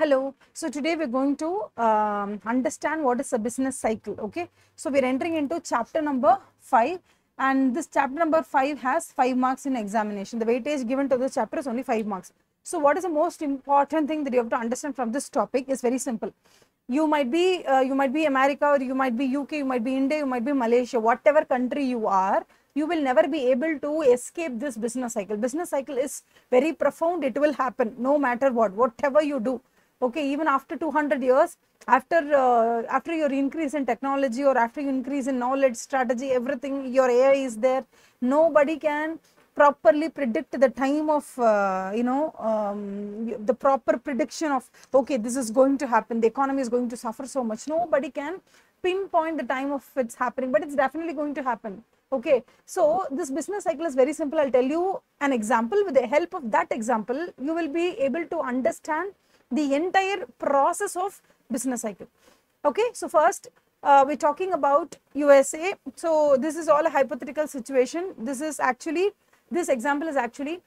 Hello. So today we're going to understand what is a business cycle. Okay. So we're entering into chapter number 5, and this chapter number 5 has 5 marks in examination. The weightage given to this chapter is only 5 marks. So what is the most important thing that you have to understand from this topic is very simple. You might be America, or you might be UK, you might be India, you might be Malaysia, whatever country you are, you will never be able to escape this business cycle. Business cycle is very profound. It will happen no matter whatever you do. Okay, even after 200 years, after your increase in technology, or after you increase in knowledge, strategy, everything, your AI is there, nobody can properly predict the time of the proper prediction of, okay, this is going to happen, the economy is going to suffer so much. Nobody can pinpoint the time of it's happening, but it's definitely going to happen. Okay, so this business cycle is very simple. I'll tell you an example. With the help of that example, you will be able to understand the entire process of business cycle. Okay, so first we're talking about USA. So this is all a hypothetical situation. This example is actually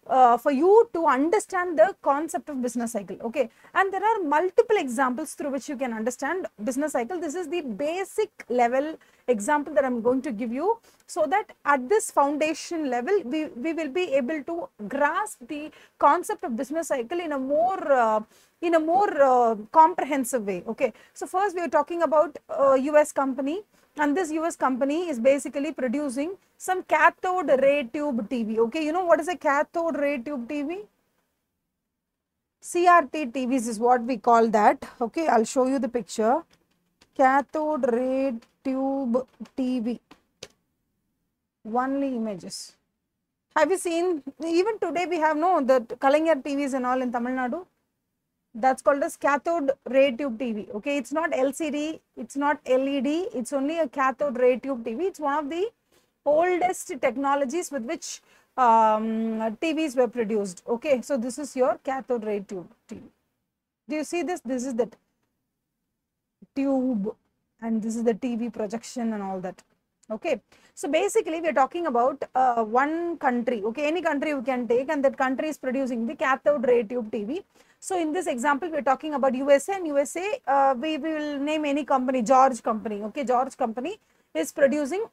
for you to understand the concept of business cycle. Okay, and there are multiple examples through which you can understand business cycle. This is the basic level example that I'm going to give you, so that at this foundation level we will be able to grasp the concept of business cycle in a more comprehensive way. Okay, so first we are talking about US company, and this US company is basically producing some cathode ray tube TV. Okay, you know what is a cathode ray tube TV? CRT TVs is what we call that. Okay, I'll show you the picture. Cathode ray tube TV. Only images. Have you seen? Even today we have the Kalaignar TVs and all in Tamil Nadu. That's called as cathode ray tube TV. Okay, it's not LCD, it's not LED, it's only a cathode ray tube TV. It's one of the oldest technologies with which TVs were produced. Okay, so this is your cathode ray tube TV. Do you see this? This is the tube, and this is the TV projection and all that. Okay, so basically we are talking about one country. Okay, any country you can take, and that country is producing the cathode ray tube TV. So in this example we are talking about USA, and USA we will name any company, George company. Okay, George company is producing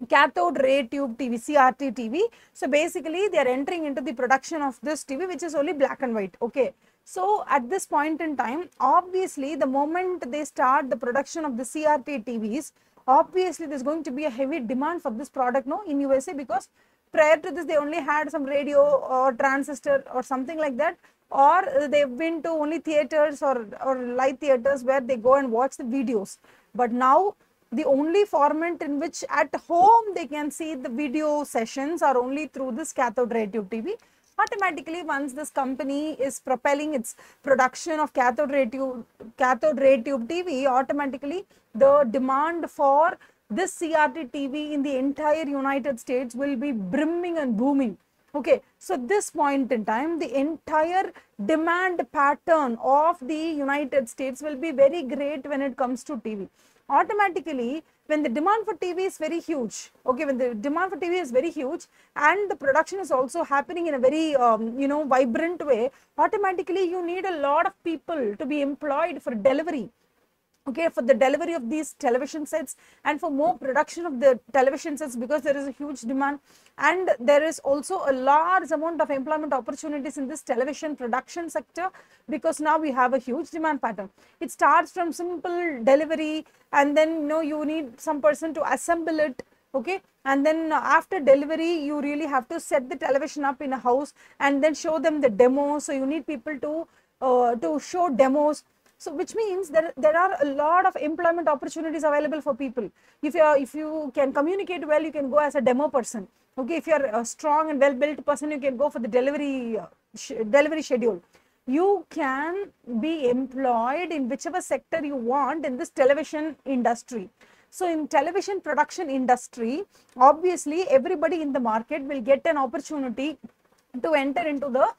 cathode ray tube TV, CRT TV. So basically they are entering into the production of this TV, which is only black and white. Okay, so at this point in time, obviously the moment they start the production of the CRT TVs, obviously there's going to be a heavy demand for this product in USA, because prior to this they only had some radio or transistor or something like that, or they've been to only theaters or live theaters where they go and watch the videos. But now the only format in which at home they can see the video sessions are only through this cathode ray tube TV. Automatically, once this company is propelling its production of cathode ray tube TV, automatically the demand for this CRT TV in the entire United States will be brimming and booming. Okay, so this point in time, the entire demand pattern of the United States will be very great when it comes to TV. Automatically, when the demand for TV is very huge, okay, when the demand for TV is very huge and the production is also happening in a very vibrant way, automatically you need a lot of people to be employed for delivery. Okay, for the delivery of these television sets and for more production of the television sets, because there is a huge demand, and there is also a large amount of employment opportunities in this television production sector, because now we have a huge demand pattern. It starts from simple delivery, and then you need some person to assemble it. Okay, and then after delivery you really have to set the television up in a house and then show them the demo. So you need people to show demos. So which means there are a lot of employment opportunities available for people. If you can communicate well, you can go as a demo person. Okay, if you are a strong and well built person, you can go for the delivery schedule. You can be employed in whichever sector you want in this television industry. So in television production industry, obviously everybody in the market will get an opportunity to enter into the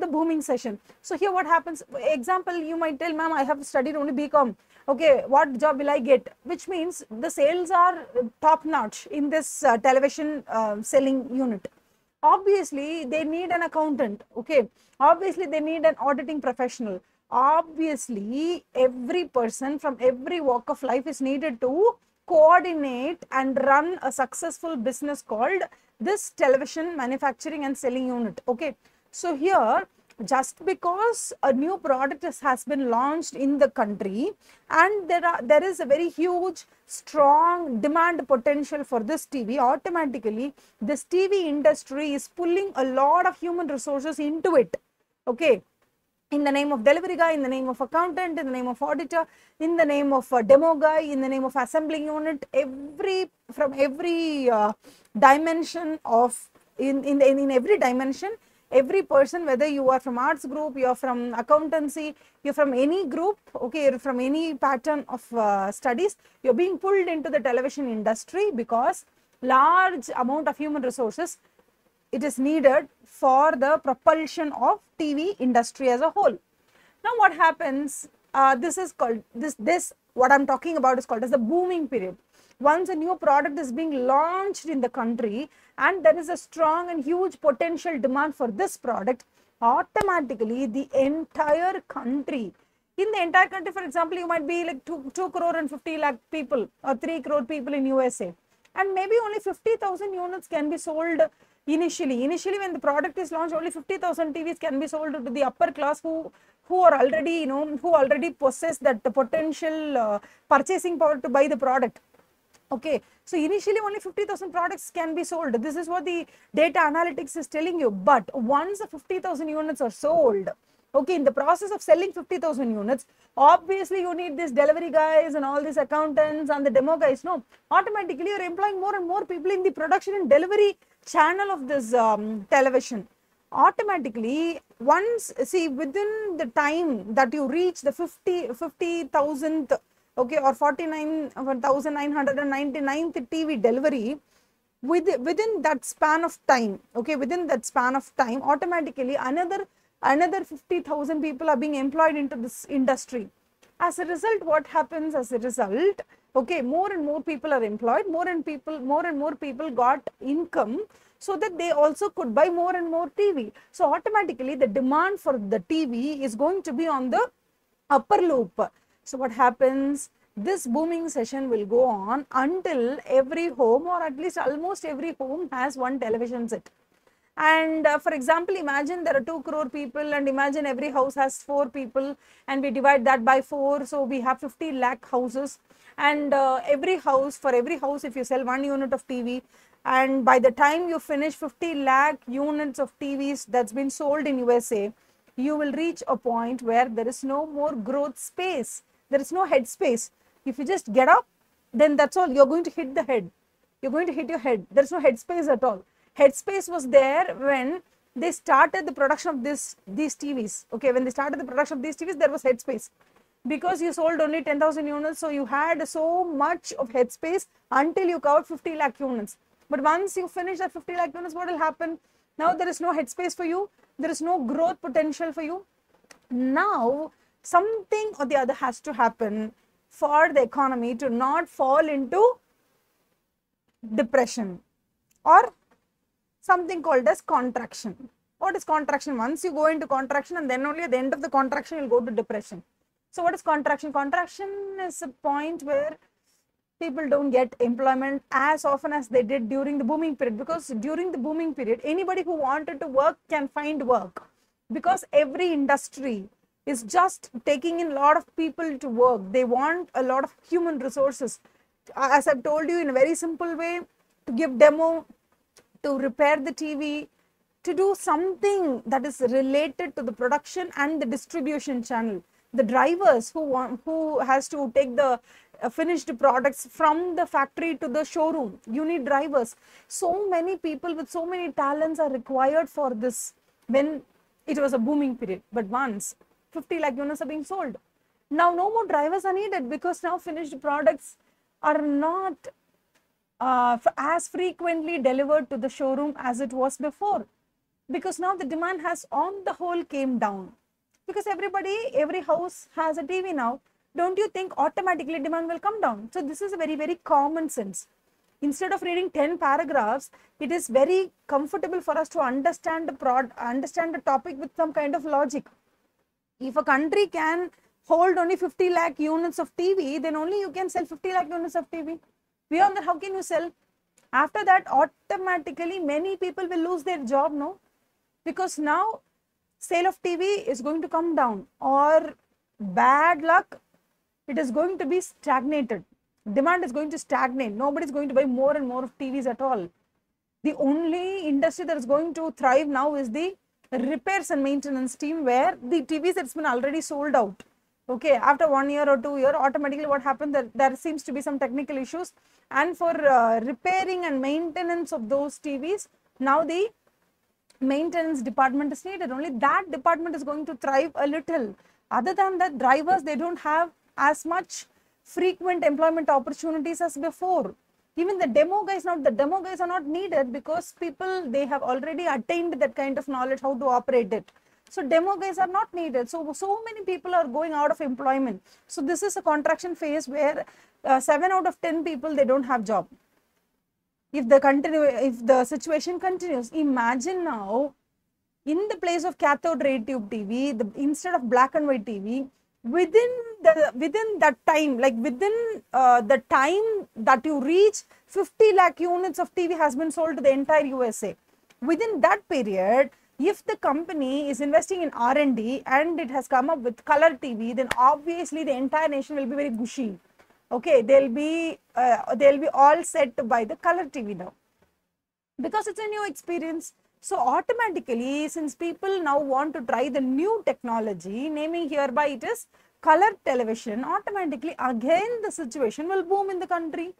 booming session. So here what happens, example, you might tell, ma'am, I have studied only BCom. Okay, what job will I get? Which means the sales are top notch in this television selling unit. Obviously they need an accountant, okay, obviously they need an auditing professional, obviously every person from every walk of life is needed to coordinate and run a successful business called this television manufacturing and selling unit. Okay, so here just because a new product has been launched in the country and there is a very huge strong demand potential for this TV, automatically this TV industry is pulling a lot of human resources into it. Okay, in the name of delivery guy, in the name of accountant, in the name of auditor, in the name of demo guy, in the name of assembling unit, from every dimension of in every dimension, every person, whether you are from arts group, you are from accountancy, you're from any group, okay, you're from any pattern of studies, you're being pulled into the television industry because large amount of human resources it is needed for the propulsion of TV industry as a whole. Now what happens, this is called, this what I'm talking about is called as the booming period. Once a new product is being launched in the country and there is a strong and huge potential demand for this product, automatically the entire country, in the entire country, for example, you might be like 2 crore and 50 lakh people or 3 crore people in USA, and maybe only 50,000 units can be sold initially. Initially, when the product is launched, only 50,000 TVs can be sold to the upper class who are already, you know, who already possess that potential purchasing power to buy the product. Okay, so initially only 50,000 products can be sold. This is what the data analytics is telling you. But once the 50,000 units are sold, okay, in the process of selling 50,000 units, obviously you need these delivery guys and all these accountants and the demo guys. No, automatically you're employing more and more people in the production and delivery channel of this television. Automatically, once, see, within the time that you reach the 50,000th, okay, or 49,999th TV delivery, within that span of time, okay, within that span of time, automatically another 50,000 people are being employed into this industry. As a result, what happens as a result, okay, more and more people are employed, more and more people got income, so that they also could buy more and more TV. So automatically the demand for the TV is going to be on the upper loop. So what happens, this booming session will go on until every home, or at least almost every home, has one television set. And for example, imagine there are 2 crore people, and imagine every house has 4 people, and we divide that by 4, so we have 50 lakh houses. And for every house, if you sell 1 unit of TV, and by the time you finish 50 lakh units of TVs that's been sold in USA, you will reach a point where there is no more growth space, there is no head space. If you just get up, then that's all, you're going to hit the head, you're going to hit your head. There's no head space at all. Headspace was there when they started the production of these TVs. Okay, when they started the production of these TVs, there was headspace because you sold only 10,000 units, so you had so much of headspace until you covered 50 lakh units. But once you finish that 50 lakh units, what will happen? Now there is no headspace for you, there is no growth potential for you. Now something or the other has to happen for the economy to not fall into depression or something called as contraction. What is contraction? Once you go into contraction, and then only at the end of the contraction you'll go to depression. So what is contraction? Contraction is a point where people don't get employment as often as they did during the booming period, because during the booming period, anybody who wanted to work can find work, because every industry is just taking in a lot of people to work. They want a lot of human resources. As I've told you in a very simple way, to give demo, to repair the TV, to do something that is related to the production and the distribution channel. The drivers who has to take the finished products from the factory to the showroom, you need drivers. So many people with so many talents are required for this when it was a booming period. But once 50 lakh units are being sold, now no more drivers are needed, because now finished products are not as frequently delivered to the showroom as it was before, because now the demand has on the whole came down, because every house has a TV now. Don't you think automatically demand will come down? So this is a very, very common sense. Instead of reading 10 paragraphs, it is very comfortable for us to understand the topic with some kind of logic. If a country can hold only 50 lakh units of TV, then only you can sell 50 lakh units of TV. Beyond that, how can you sell? After that, automatically many people will lose their job, no? Because now sale of TV is going to come down, or bad luck, it is going to be stagnated. Demand is going to stagnate. Nobody is going to buy more and more of TVs at all. The only industry that is going to thrive now is the repairs and maintenance team, where the TVs that's been already sold out. Okay, after 1 year or 2 years, automatically what happens, that there seems to be some technical issues, and for repairing and maintenance of those TVs, now the maintenance department is needed. Only that department is going to thrive a little. Other than that, drivers, they don't have as much frequent employment opportunities as before. Even the demo guys are not needed, because people, they have already attained that kind of knowledge how to operate it. So demo guys are not needed. So many people are going out of employment. So this is a contraction phase where 7 out of 10 people, they don't have job. If the situation continues, imagine now, in the place of cathode ray tube TV, instead of black and white TV, within that time, like within the time that you reach 50 lakh units of TV has been sold to the entire USA. Within that period, if the company is investing in R&D and it has come up with color TV, then obviously the entire nation will be very gushy. Okay, they'll be all set to buy the color TV now, because it's a new experience. So automatically, since people now want to try the new technology, naming hereby it is color television, automatically again the situation will boom in the country.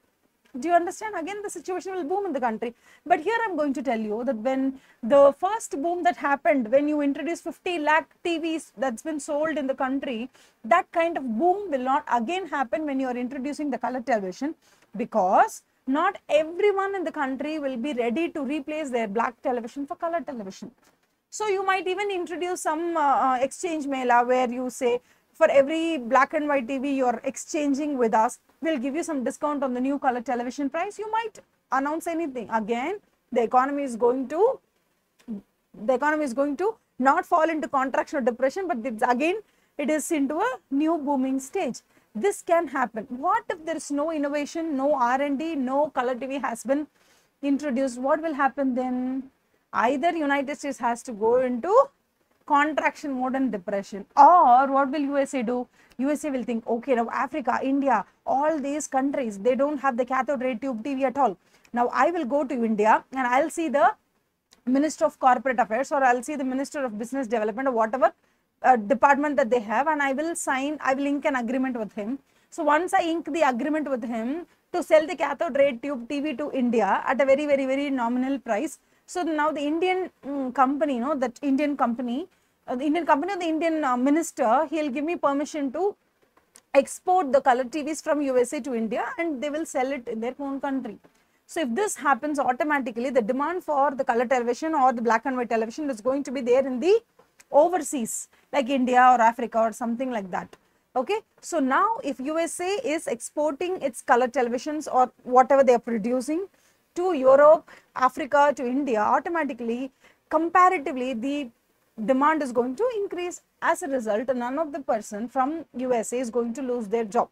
Do you understand? Again the situation will boom in the country. But here I'm going to tell you that when the first boom that happened, when you introduce 50 lakh TVs that's been sold in the country, that kind of boom will not again happen when you are introducing the color television, because not everyone in the country will be ready to replace their black television for color television. So you might even introduce some exchange mela, where you say, for every black and white TV you're exchanging with us, we'll give you some discount on the new color television price. You might announce anything. Again, the economy is going to not fall into contraction or depression, but it is into a new booming stage. This can happen. What if there is no innovation, no R&D, no color TV has been introduced? What will happen then? Either United States has to go into contraction mode and depression, or what will USA do? USA will think, okay, now Africa, India, all these countries, they don't have the cathode ray tube TV at all. Now I will go to India and I'll see the Minister of Corporate Affairs, or I'll see the Minister of Business Development, or whatever department that they have, and I will ink an agreement with him. So once I ink the agreement with him to sell the cathode ray tube TV to India at a very, very, very nominal price. So now the Indian company, the Indian minister, he'll give me permission to export the color TVs from USA to India, and they will sell it in their own country. So if this happens, automatically the demand for the color television or the black and white television is going to be there in the overseas, like India or Africa or something like that. Okay, so now if USA is exporting its color televisions or whatever they are producing to Europe, Africa, to India, automatically, comparatively, the demand is going to increase. As a result, none of the person from USA is going to lose their job.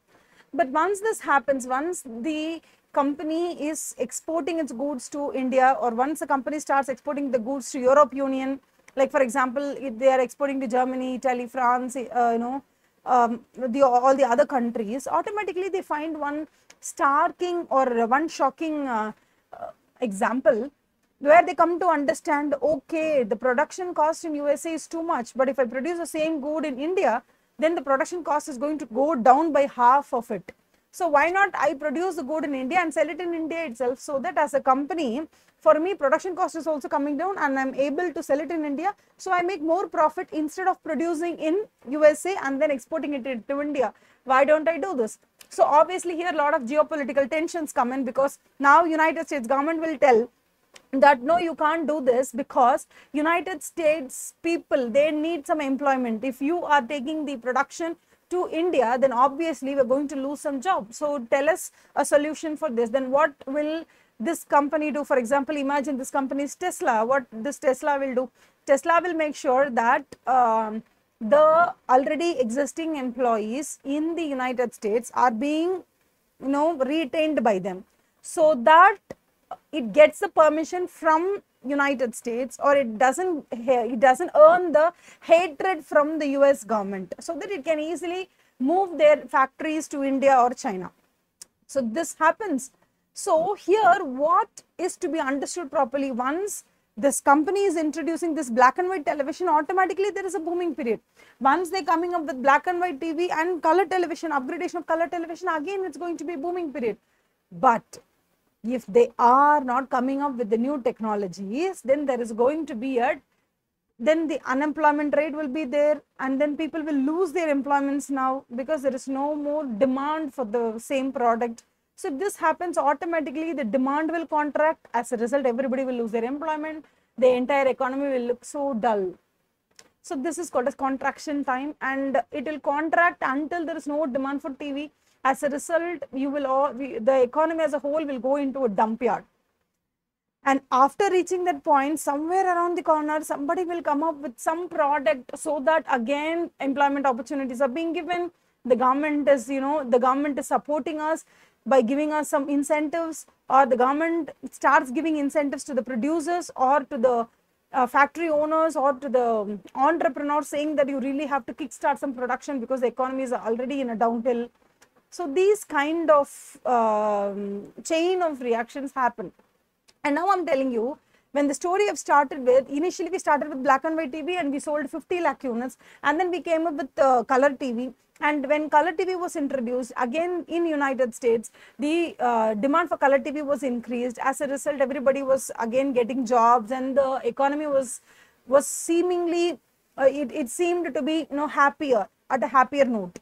But once this happens, once the company is exporting its goods to India, or once a company starts exporting the goods to Europe Union, like for example, if they are exporting to Germany, Italy, France, all the other countries, automatically they find one shocking example, where they come to understand, okay, the production cost in USA is too much, but if I produce the same good in India, then the production cost is going to go down by half of it. So why not I produce the good in India and sell it in India itself, so that as a company, for me, production cost is also coming down and I'm able to sell it in India. So I make more profit instead of producing in USA and then exporting it to India. Why don't I do this? So obviously here a lot of geopolitical tensions come in, because now United States government will tell that no, you can't do this, because United States people, they need some employment. If you are taking the production to India, then obviously we're going to lose some jobs. So tell us a solution for this. Then what will this company do? For example, imagine this company is Tesla. What this Tesla will do? Tesla will make sure that the already existing employees in the United States are being, retained by them, so that it gets the permission from United States, or it doesn't earn the hatred from the US government, so that it can easily move their factories to India or China. So this happens. So here what is to be understood properly, once this company is introducing this black and white television, automatically there is a booming period. Once they're coming up with black and white TV and color television, upgradation of color television, again it's going to be a booming period. But if they are not coming up with the new technologies, then there is going to be then the unemployment rate will be there, and then people will lose their employments now, because there is no more demand for the same product. So if this happens, automatically the demand will contract. As a result, everybody will lose their employment. The entire economy will look so dull. So this is called as contraction time, and it will contract until there is no demand for TV. As a result, the economy as a whole will go into a dump yard. And after reaching that point, somewhere around the corner, somebody will come up with some product, so that again employment opportunities are being given. The government is supporting us by giving us some incentives, or the government starts giving incentives to the producers or to the factory owners or to the entrepreneurs, saying that you really have to kickstart some production because the economy is already in a downhill. So these kind of chain of reactions happen. And now I'm telling you, when the story I've started with, initially we started with black and white TV and we sold 50 lakh units, and then we came up with color TV. And when color TV was introduced, again in United States, the demand for color TV was increased. As a result, everybody was again getting jobs, and the economy was seemingly, it seemed to be happier, at a happier note.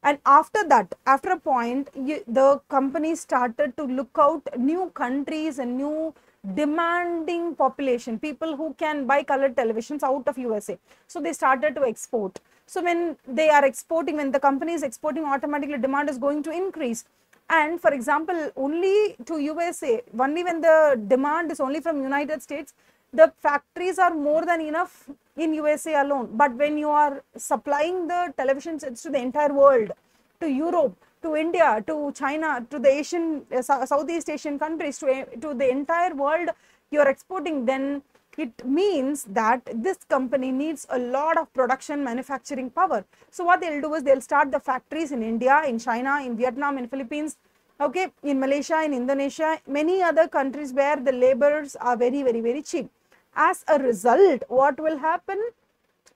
And after that, after a point, the company started to look out new countries and new demanding population, people who can buy color televisions out of USA. So they started to export. So when they are exporting, when the company is exporting, automatically demand is going to increase. And for example, only to USA, only when the demand is only from United States, the factories are more than enough in USA alone. But when you are supplying the television sets to the entire world, to Europe, to India, to China, to the Asian, Southeast Asian countries, to the entire world, you are exporting, then it means that this company needs a lot of production manufacturing power. So what they'll do is they'll start the factories in India, in China, in Vietnam, in Philippines, okay, in Malaysia, in Indonesia, many other countries where the laborers are very, very, very cheap. As a result, what will happen?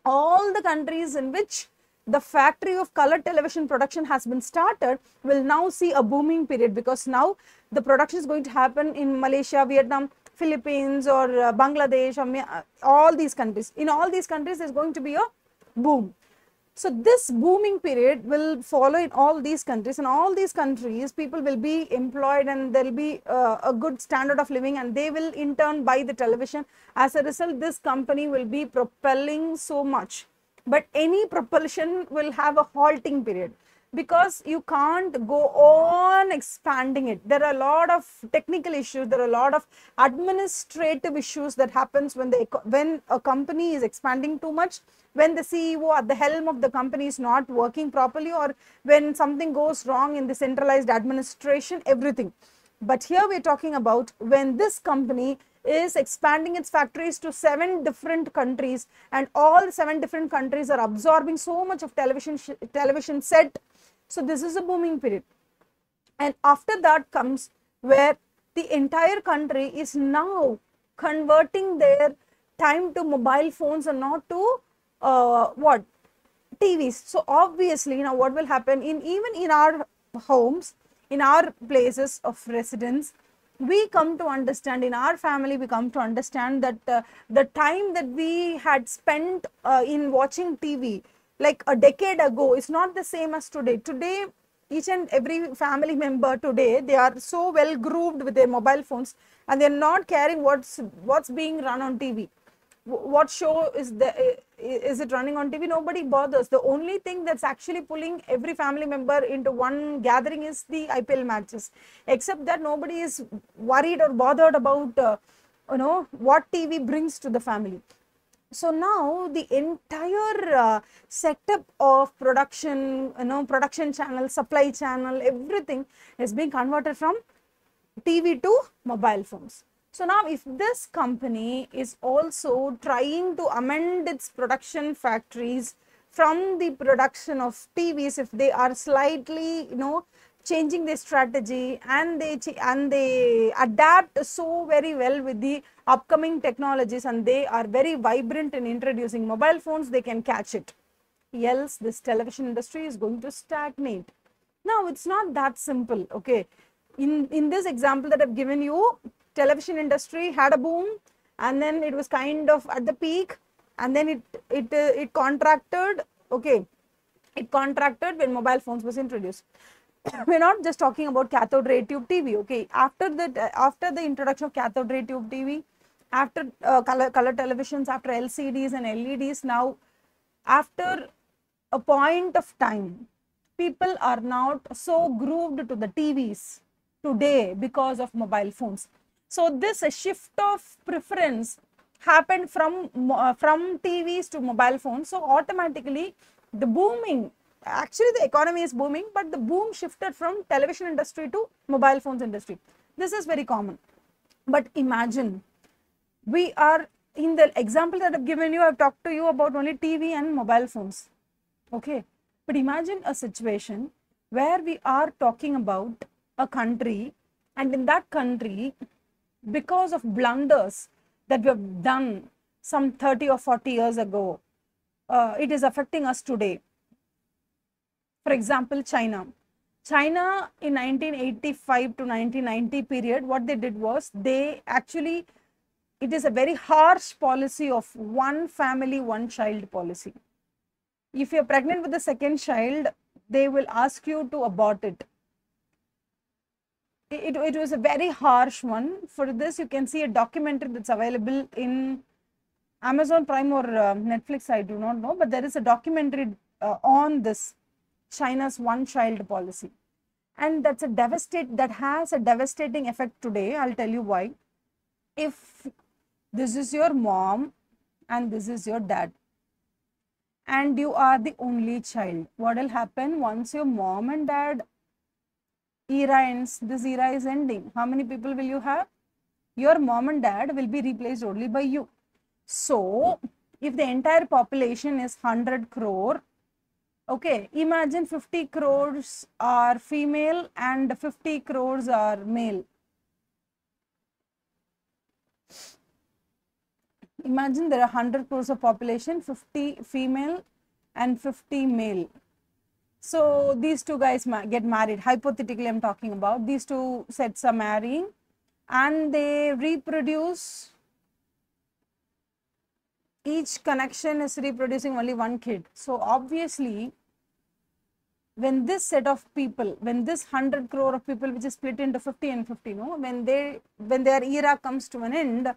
All the countries in which the factory of color television production has been started will now see a booming period, because now the production is going to happen in Malaysia, Vietnam, Philippines, or Bangladesh, or all these countries. In all these countries, there's going to be a boom. So this booming period will follow in all these countries. In all these countries, people will be employed, and there will be a good standard of living, and they will in turn buy the television. As a result, this company will be propelling so much. But any propulsion will have a halting period, because you can't go on expanding it. There are a lot of technical issues, there are a lot of administrative issues that happens when a company is expanding too much, when the CEO at the helm of the company is not working properly, or when something goes wrong in the centralized administration, everything. But here we're talking about when this company is expanding its factories to 7 different countries, and all 7 different countries are absorbing so much of television set. So this is a booming period. And after that comes where the entire country is now converting their time to mobile phones and not to TVs. So obviously now what will happen, even in our homes, in our places of residence, we come to understand, in our family, we come to understand that the time that we had spent in watching TV like a decade ago is not the same as today. Today, each and every family member today, they are so well grooved with their mobile phones, and they're not caring what's being run on TV. what show is it running on TV? Nobody bothers. The only thing that's actually pulling every family member into one gathering is the IPL matches. Except that nobody is worried or bothered about what TV brings to the family. So now the entire setup of production, production channel, supply channel, everything is being converted from TV to mobile phones. So now if this company is also trying to amend its production factories from the production of TVs, if they are slightly, changing their strategy and they adapt so very well with the upcoming technologies, and they are very vibrant in introducing mobile phones, they can catch it. Else this television industry is going to stagnate. Now it's not that simple. Okay, in this example that I've given you, television industry had a boom, and then it was kind of at the peak, and then it contracted. Okay, it contracted when mobile phones was introduced. We're not just talking about cathode ray tube TV. Okay, after the introduction of cathode ray tube TV, after color televisions, after LCDs and LEDs, now after a point of time, people are not so grooved to the TVs today because of mobile phones. So this shift of preference happened from TVs to mobile phones. So automatically the booming, actually the economy is booming, but the boom shifted from television industry to mobile phones industry. This is very common. But imagine, we are in the example that I've given you, I've talked to you about only TV and mobile phones. Okay, but imagine a situation where we are talking about a country, and in that country, because of blunders that we have done some 30 or 40 years ago, it is affecting us today. For example, China in 1985 to 1990 period, what they did was, it is a very harsh policy of one family, one child policy. If you're pregnant with the second child, they will ask you to abort it. It was a very harsh one. For this, you can see a documentary that's available in Amazon Prime or Netflix, I do not know, but there is a documentary on this China's one-child policy, and that has a devastating effect today. I'll tell you why. If this is your mom and this is your dad, and you are the only child, what will happen once your mom and dad era ends? This era is ending. How many people will you have? Your mom and dad will be replaced only by you. So if the entire population is 100 crore, okay, imagine 50 crores are female and 50 crores are male. Imagine there are 100 crores of population, 50 female and 50 male. So these two guys get married. Hypothetically, I'm talking about. These two sets are marrying and they reproduce. Each connection is reproducing only one kid. So obviously, when this set of people, when this 100 crore of people, which is split into 50 and 50, when their era comes to an end,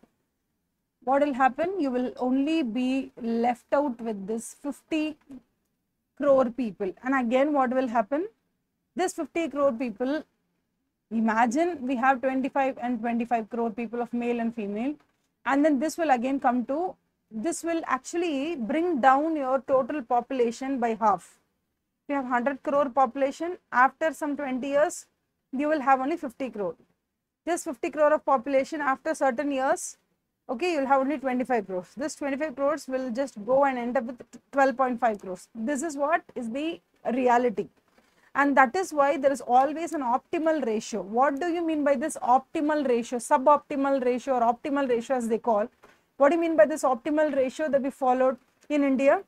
what will happen? You will only be left out with this 50 crore people. And again, what will happen? This 50 crore people, imagine we have 25 and 25 crore people of male and female, and then this will again come to, this will actually bring down your total population by half. If you have 100 crore population, after some 20 years, you will have only 50 crore. This 50 crore of population, after certain years, okay, you'll have only 25 crores. This 25 crores will just go and end up with 12.5 crores. This is what is the reality. And that is why there is always an optimal ratio. What do you mean by this optimal ratio, suboptimal ratio, or optimal ratio as they call? What do you mean by this optimal ratio that we followed in India?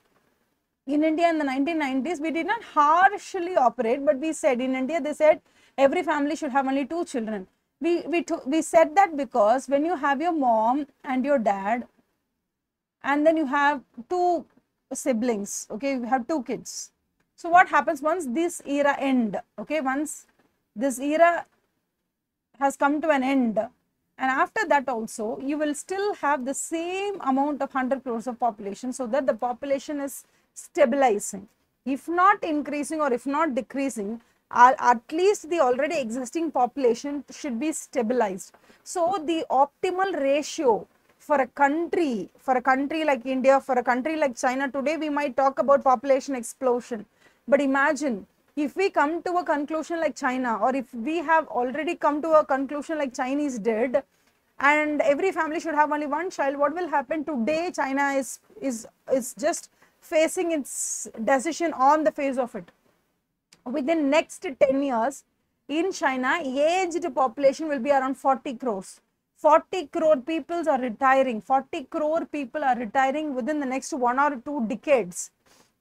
In India in the 1990s, we did not harshly operate, but we said in India, they said every family should have only 2 children. We said that because when you have your mom and your dad, and then you have 2 siblings, okay, you have 2 kids. So what happens once this era end, okay, once this era has come to an end, And after that also, you will still have the same amount of 100 crores of population, so that the population is stabilizing. If not increasing or if not decreasing, at least the already existing population should be stabilized. So the optimal ratio for a country like India, for a country like China, today we might talk about population explosion. But imagine if we come to a conclusion like China, or if we have already come to a conclusion like Chinese did, and every family should have only one child, what will happen? Today China is just facing its decision on the face of it. Within next 10 years in China, aged population will be around 40 crores. 40 crore people are retiring. 40 crore people are retiring within the next 1 or 2 decades.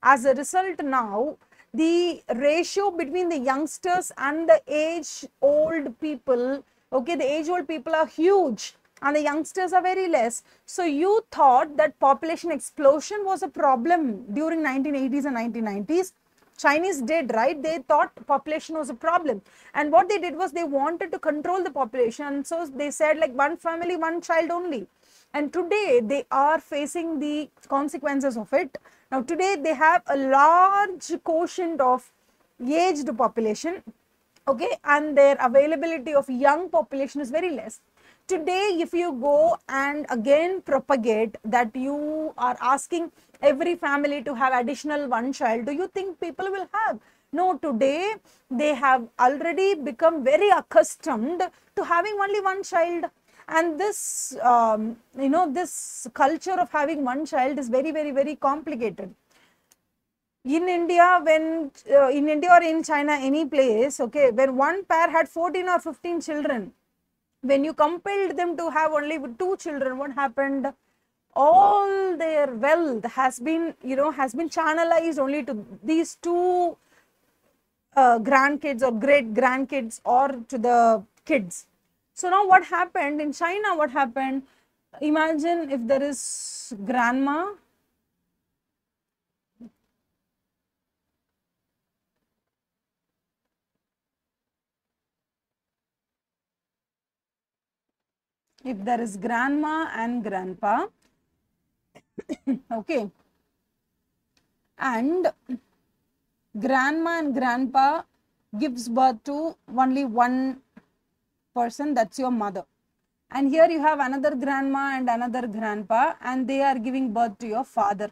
As a result, now the ratio between the youngsters and the age old people, okay, the age old people are huge and the youngsters are very less. So you thought that population explosion was a problem during 1980s and 1990s. Chinese did, right? They thought population was a problem, and what they did was they wanted to control the population. So they said like one family, one child only. And today they are facing the consequences of it. Now today they have a large quotient of aged population, okay, and their availability of young population is very less. Today, if you go and again propagate that you are asking every family to have additional one child, do you think people will have? No, today they have already become very accustomed to having only one child. And this, this culture of having one child is very, very, very complicated. In India, when in India or in China, any place, okay, when one pair had 14 or 15 children, when you compelled them to have only 2 children, what happened? All their wealth has been, has been channelized only to these 2 grandkids or great grandkids, or to the kids. So now what happened in China? What happened? Imagine if there is grandma, if there is grandma and grandpa, okay, and grandma and grandpa gives birth to only one person, that's your mother. And here you have another grandma and another grandpa, and they are giving birth to your father.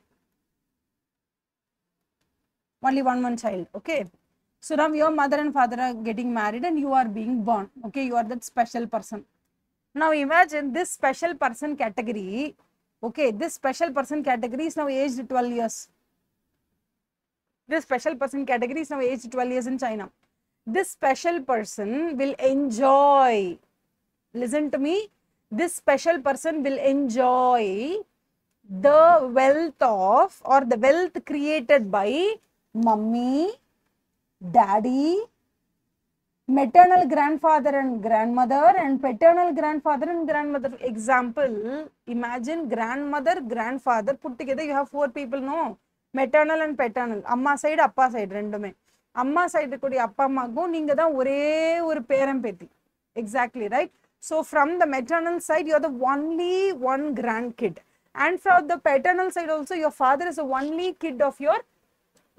Only one child, okay. So now your mother and father are getting married and you are being born, okay, you are that special person. Now imagine this special person category, okay, this special person category is now aged 12 years. This special person category is now aged 12 years in China. This special person will enjoy, listen to me, this special person will enjoy the wealth of, or the wealth created by mummy, daddy, maternal grandfather and grandmother, and paternal grandfather and grandmother. Example, imagine grandmother, grandfather put together, you have 4 people, no? Maternal and paternal. Amma side, appa side, rendume. Amma side kudi appa ammaku neenga dhaan ore oru peram pethi. Exactly, right? So from the maternal side, you are the only one grandkid. And from the paternal side also, your father is the only kid of your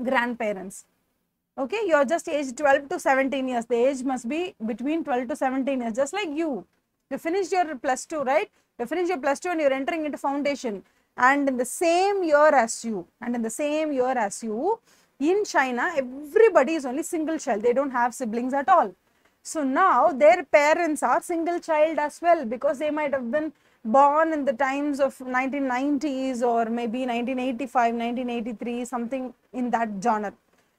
grandparents. Okay, you are just aged 12 to 17 years. The age must be between 12 to 17 years, just like you. You finished your plus 2, right? You finished your plus 2 and you're entering into foundation. And in the same year as you, in China, everybody is only single child. They don't have siblings at all. So now their parents are single child as well, because they might have been born in the times of 1990s or maybe 1985, 1983, something in that genre,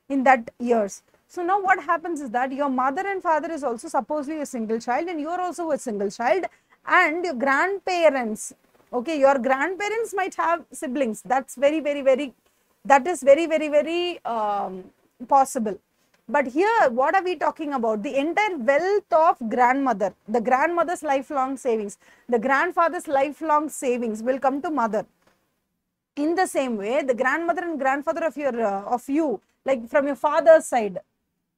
in that years. So now what happens is that your mother and father is also supposedly a single child, and you are also a single child, and your grandparents, okay, your grandparents might have siblings. That's very, very, very, that is very, very, very possible. But here, what are we talking about? The entire wealth of grandmother, the grandmother's lifelong savings, the grandfather's lifelong savings will come to mother. In the same way, the grandmother and grandfather of you, like from your father's side,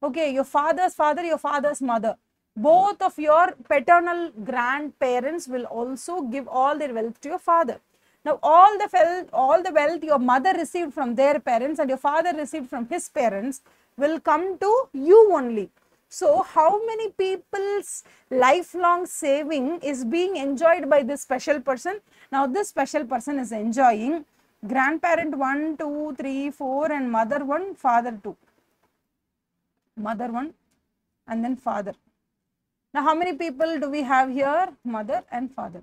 okay, your father's father, your father's mother, Both of your paternal grandparents will also give all their wealth to your father. Now, all the wealth your mother received from their parents and your father received from his parents will come to you only. So, how many people's lifelong saving is being enjoyed by this special person? Now, this special person is enjoying grandparent 1, 2, 3, 4, and mother 1, father 2. Mother 1 and then father. Now, how many people do we have here? Mother and father.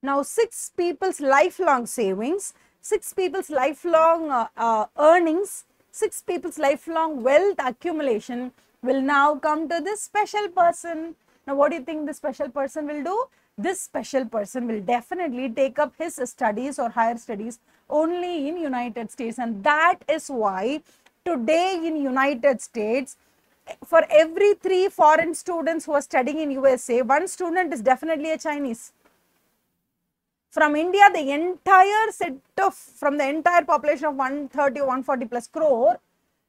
Now, 6 people's lifelong savings, 6 people's lifelong earnings, 6 people's lifelong wealth accumulation will now come to this special person. Now, what do you think this special person will do? This special person will definitely take up his studies or higher studies only in United States. And that is why today in United States, for every 3 foreign students who are studying in USA, 1 student is definitely a Chinese. From India, the entire set of, from the entire population of 130 or 140 plus crore,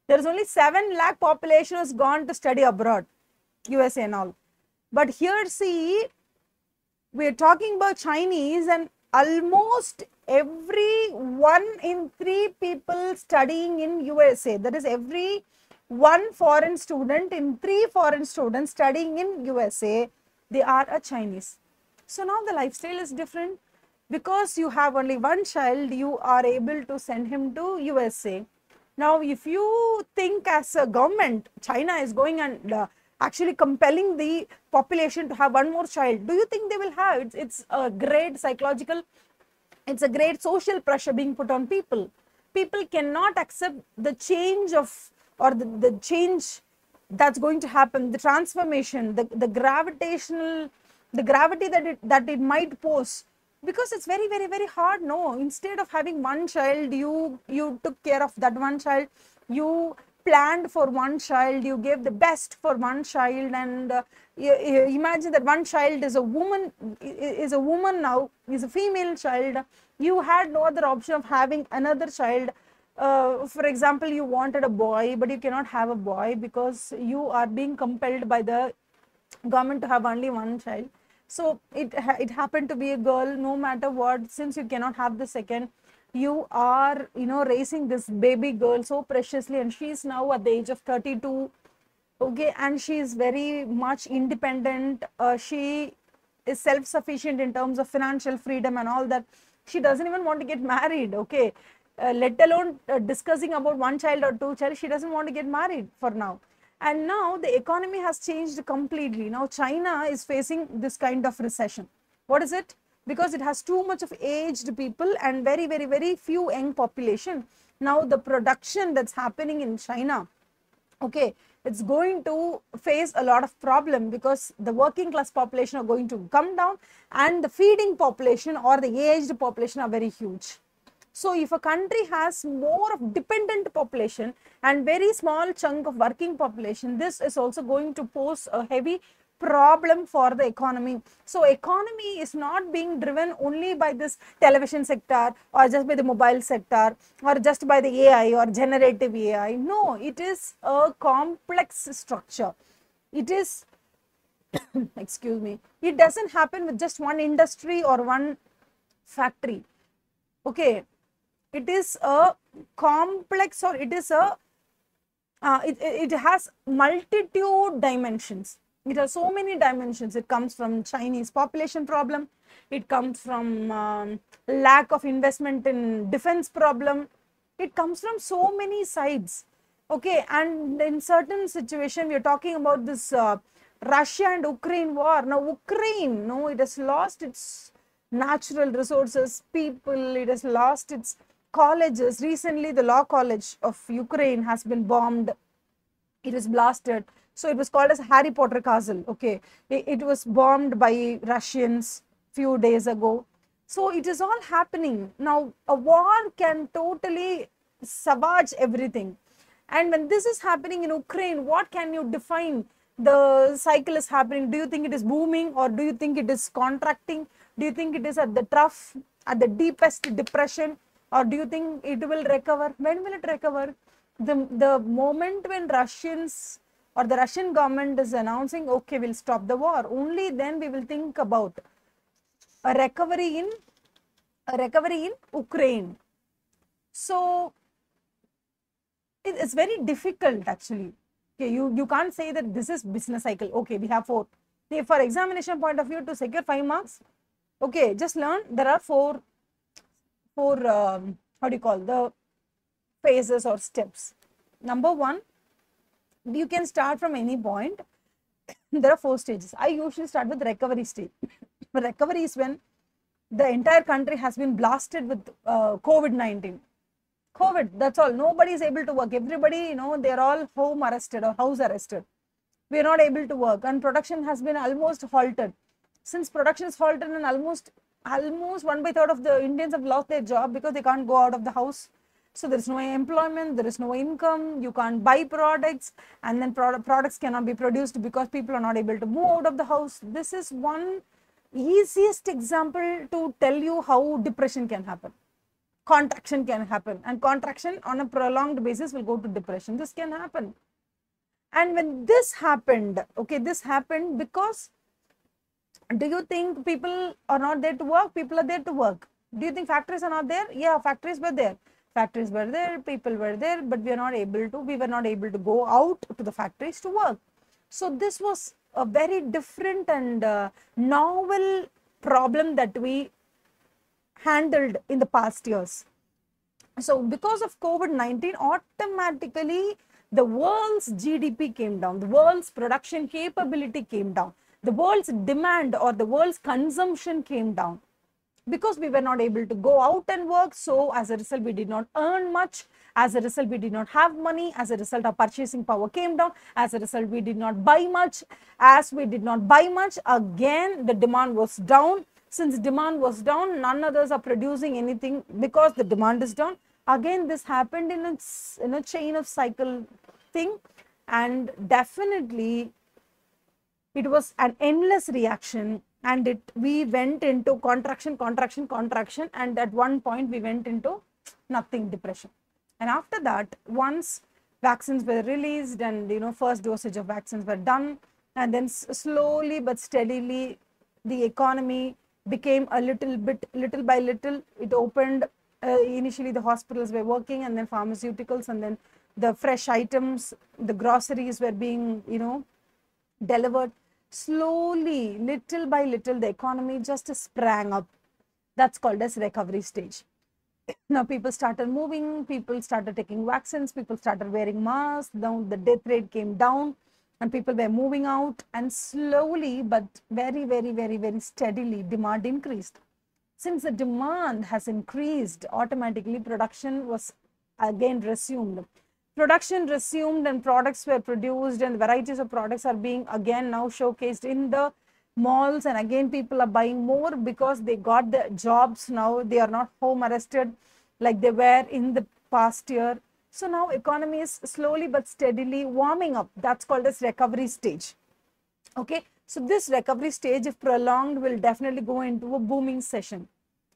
there is only 7 lakh population has gone to study abroad, USA and all. But here, see, we are talking about Chinese, and almost every 1 in 3 people studying in USA, that is every 1 foreign student in 3 foreign students studying in USA, they are a Chinese. So now the lifestyle is different. Because you have only 1 child, you are able to send him to USA. Now, if you think as a government, China is going and actually compelling the population to have 1 more child, do you think they will have? It's a great psychological, it's a great social pressure being put on people. People cannot accept the change of, or the change that's going to happen, the transformation, the gravitational, the gravity that it might pose. Because it's very, very, very hard. No, instead of having 1 child, you took care of that 1 child, you planned for 1 child, you gave the best for 1 child, and you imagine that 1 child is a woman, now, is a female child. You had no other option of having another child. For example, you wanted a boy, but you cannot have a boy because you are being compelled by the government to have only 1 child. So it happened to be a girl. No matter what, since you cannot have the second, you are raising this baby girl so preciously, and she is now at the age of 32. Okay, and she is very much independent. She is self-sufficient in terms of financial freedom and all that. She doesn't even want to get married. Okay, let alone discussing about 1 child or 2 child. She doesn't want to get married for now. And now the economy has changed completely. Now China is facing this kind of recession. What is it? Because it has too much of aged people and very, very, very few young population. Now the production that's happening in China, okay, it's going to face a lot of problem because the working class population are going to come down and the feeding population or the aged population are very huge. So if a country has more of dependent population and very small chunk of working population, this is also going to pose a heavy problem for the economy. So economy is not being driven only by this television sector or just by the mobile sector or just by the AI or generative AI. No, it is a complex structure. It is, excuse me, it doesn't happen with just 1 industry or 1 factory. Okay, it is a complex, or it is a it has multitude dimensions. It has so many dimensions. It comes from Chinese population problem, it comes from lack of investment in defense problem, it comes from so many sides. Okay, and in certain situation we are talking about this Russia and Ukraine war. Now Ukraine, no, it has lost its natural resources, people, it has lost its colleges. Recently, the law college of Ukraine has been bombed. It was blasted. So it was called as Harry Potter Castle. Okay, it was bombed by Russians few days ago. So it is all happening. Now, a war can totally savage everything. And when this is happening in Ukraine, what can you define? The cycle is happening. Do you think it is booming, or do you think it is contracting? Do you think it is at the trough, at the deepest depression? Or do you think it will recover? When will it recover? The moment when Russians or the Russian government is announcing, okay, we'll stop the war, only then we will think about a recovery in Ukraine. So it's very difficult actually. Okay, you can't say that this is business cycle. Okay, we have 4. For examination point of view, to secure 5 marks, okay, just learn there are four how do you call the phases or steps. Number 1, you can start from any point. There are 4 stages. I usually start with recovery stage. Recovery is when the entire country has been blasted with COVID-19. COVID, that's all. Nobody is able to work. Everybody, they're all home arrested or house arrested. We are not able to work, and production has been almost halted. Since production is halted, and almost 1/3 of the Indians have lost their job because they can't go out of the house. So there is no employment, there is no income, you can't buy products, and then products cannot be produced because people are not able to move out of the house. This is one easiest example to tell you how depression can happen. Contraction can happen, and contraction on a prolonged basis will go to depression. This can happen. And when this happened, okay, this happened because, do you think people are not there to work? People are there to work. Do you think factories are not there? Yeah, factories were there. Factories were there, people were there, but we were not able to go out to the factories to work. So this was a very different and novel problem that we handled in the past years. So because of COVID-19, automatically the world's GDP came down, the world's production capability came down, the world's demand or the world's consumption came down, because we were not able to go out and work. So as a result, we did not earn much. As a result, we did not have money. As a result, our purchasing power came down. As a result, we did not buy much. As we did not buy much, again, the demand was down. Since demand was down, none others are producing anything because the demand is down. Again, this happened in a chain of cycle thing, and definitely it was an endless reaction, and we went into contraction, and at one point we went into nothing, depression. And after that, once vaccines were released and first dosage of vaccines were done, and then slowly but steadily the economy became a little by little, it opened. Initially the hospitals were working, and then pharmaceuticals, and then the fresh items, the groceries were being delivered. Slowly, little by little, the economy just sprang up. That's called as recovery stage. Now people started moving, people started taking vaccines, people started wearing masks, now the death rate came down, and people were moving out, and slowly but very, very, very, very steadily demand increased. Since the demand has increased, automatically production was again resumed. Production resumed, and products were produced, and varieties of products are being again now showcased in the malls, and again people are buying more because they got the jobs. Now they are not home arrested like they were in the past year. So now economy is slowly but steadily warming up. That's called as recovery stage. Okay, so this recovery stage, if prolonged, will definitely go into a booming session,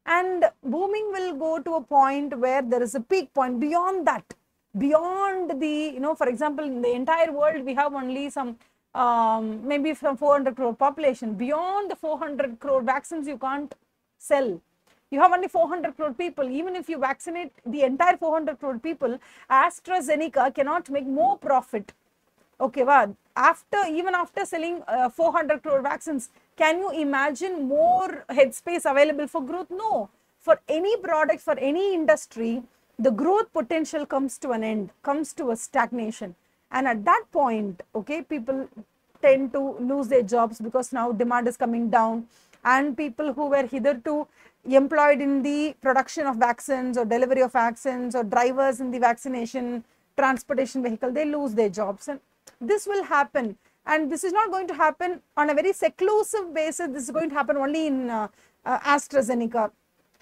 and booming will go to a point where there is a peak point. Beyond that, beyond the, for example, in the entire world, we have only some, maybe from 400 crore population. Beyond the 400 crore vaccines, you can't sell. You have only 400 crore people. Even if you vaccinate the entire 400 crore people, AstraZeneca cannot make more profit. Okay, well, even after selling 400 crore vaccines, can you imagine more headspace available for growth? No. For any product, for any industry, the growth potential comes to an end, comes to a stagnation. And at that point, okay, people tend to lose their jobs because now demand is coming down, and people who were hitherto employed in the production of vaccines or delivery of vaccines or drivers in the vaccination transportation vehicle, they lose their jobs. And this will happen, and this is not going to happen on a very seclusive basis. This is going to happen only in AstraZeneca.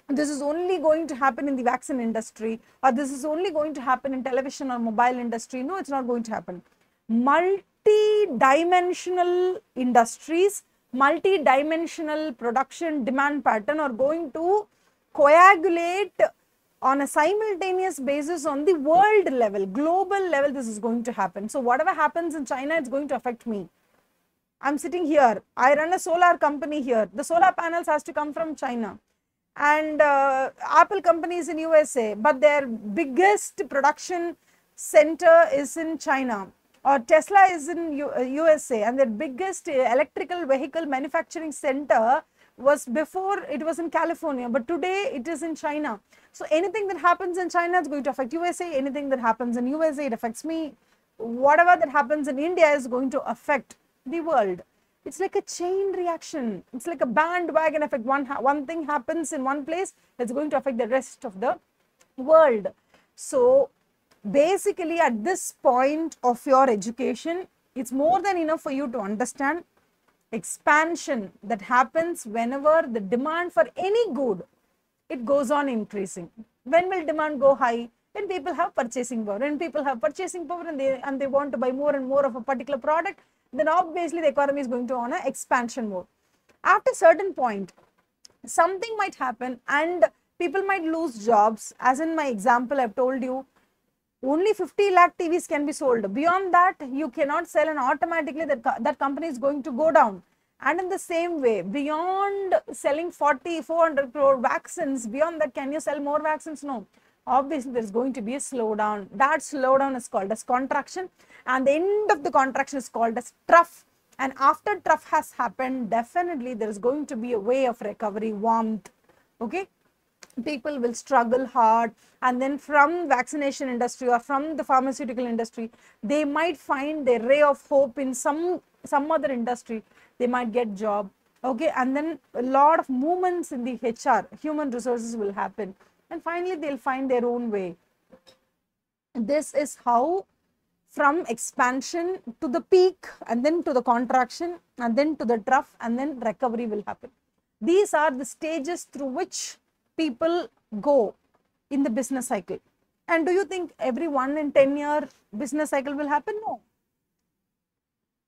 This is only going to happen in the vaccine industry, or this is only going to happen in television or mobile industry. No, it's not going to happen. Multi-dimensional industries, multi-dimensional production demand pattern are going to coagulate on a simultaneous basis on the world level, global level, this is going to happen. So whatever happens in China, it's going to affect me. I'm sitting here. I run a solar company here. The solar panels has to come from China. And Apple companies in USA, but their biggest production center is in China. Or Tesla is in USA, and their biggest electrical vehicle manufacturing center was before it was in California, but today it is in China. So anything that happens in China is going to affect USA. Anything that happens in USA, it affects me. Whatever that happens in India is going to affect the world. It's like a chain reaction. It's like a bandwagon effect. One thing happens in one place, it's going to affect the rest of the world. So basically, at this point of your education, it's more than enough for you to understand expansion that happens whenever the demand for any good, it goes on increasing. When will demand go high? When people have purchasing power. When people have purchasing power and they want to buy more and more of a particular product, then obviously the economy is going to on an expansion mode. After a certain point, something might happen and people might lose jobs. As in my example, I've told you, only 50 lakh TVs can be sold. Beyond that, you cannot sell, and automatically that company is going to go down. And in the same way, beyond selling 400 crore vaccines, beyond that, can you sell more vaccines? No. Obviously, there is going to be a slowdown. That slowdown is called as contraction, and the end of the contraction is called as trough. And after trough has happened, definitely there is going to be a way of recovery, warmth. Okay, people will struggle hard, and then from vaccination industry or from the pharmaceutical industry, they might find their ray of hope in some other industry. They might get job. Okay, and then a lot of movements in the HR, human resources, will happen. And finally, they'll find their own way. This is how from expansion to the peak, and then to the contraction, and then to the trough, and then recovery will happen. These are the stages through which people go in the business cycle. And do you think every 1 in 10 year business cycle will happen? No.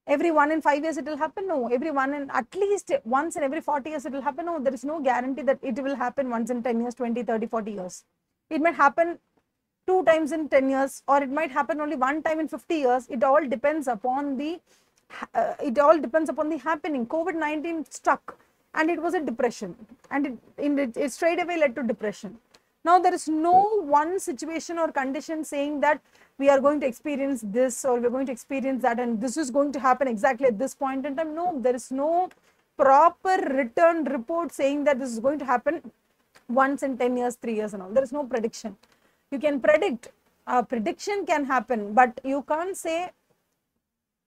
Every 1 in 5 years it will happen? No. Every at least once in every 40 years it will happen? No. There is no guarantee that it will happen once in 10 years, 20, 30, 40 years. It might happen 2 times in 10 years, or it might happen only 1 time in 50 years. It all depends upon the happening. COVID-19 struck, and it was a depression, and it straight away led to depression. Now, there is no one situation or condition saying that we are going to experience this or we're going to experience that, and this is going to happen exactly at this point in time. No, there is no proper written report saying that this is going to happen once in 10 years, 3 years and all. There is no prediction. You can predict, prediction can happen, but you can't say